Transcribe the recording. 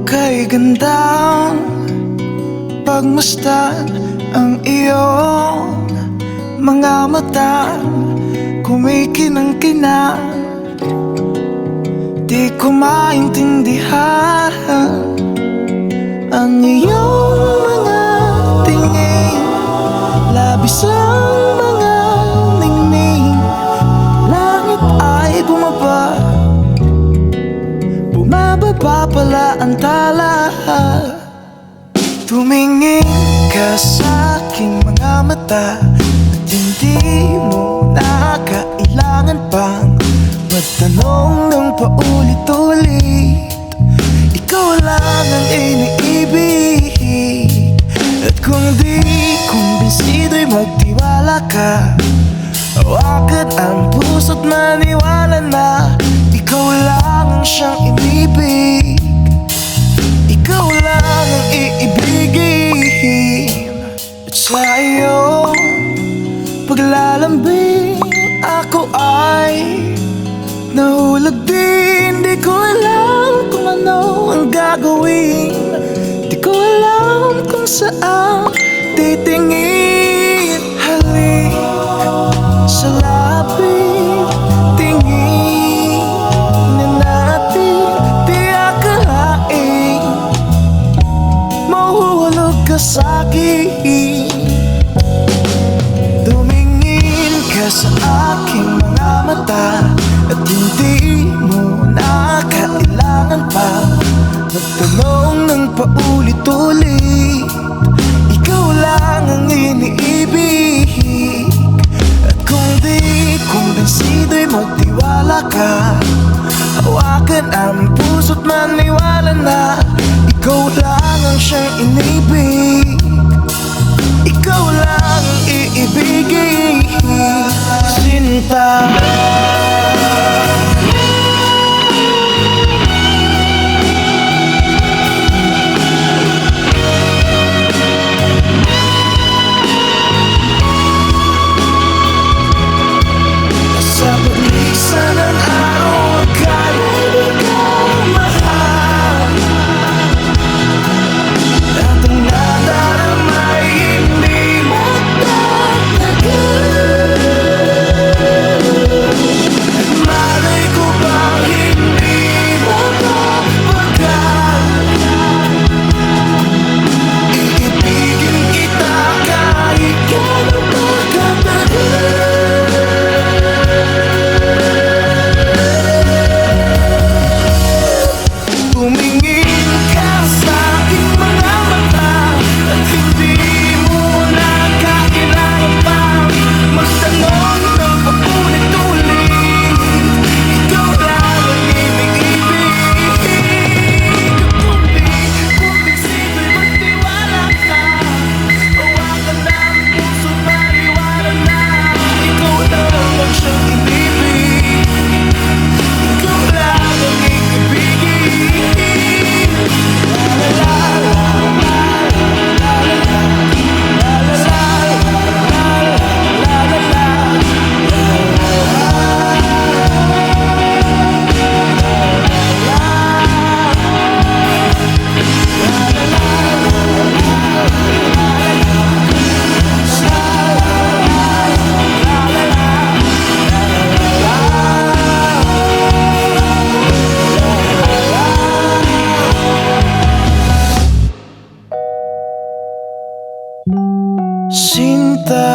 kay gandang pagmasdan ang iyong mga mata, kumikinang-kinang. Di ko maintindihan ang iyong mga tingin, labis ang mga ningning. Langit ay bumaba, bumababa pala ang tala. Tumingin ka sa aking mga mata at hindi mo na kailangan pang magtanong ng paulit-ulit. Ikaw lang ang iniibig, at kung di kumbinsido'y magtiwala ka. Hawakan ang puso't maniwala na ikaw lang ang siyang inibig. Ikaw lang ang iibigin. At sa iyong paglalambing ako ay nahulog din. Di ko alam kung ano ang gagawin, di ko alam kung saan titingin. Halik sa lapit, tingin na natin. Di akalain mahuhulog ka sa'kin. Tumingin ka sa aking mga mata at hindi mo na kailangan pa magtanong ng paulit-ulit. Ikaw lang ang iniibig, at kung di kumbinsido'y magtiwala ka. Hawakan ang puso't maniwala na ikaw lang ang siyang inibig. Ikaw lang ang iibigin, Sinta. Sa paglisan ng araw, akala di ko mahal, at ang nadarama ay hindi magtatagal. Malay ko bang hindi mapapagal, iibigin kita kahit gano'n pa katagal. Tumingin ka sa aking mga mata at hindi mo na kailangan pang magtanong ng paulit-ulit. Ikaw lang ang iniibig. Kung di kumbinsido'y magtiwala ka. Hawakan ng puso't maniwala na ikaw lang ang siyang inibig. Ikaw lang ang iibigin. Sinta.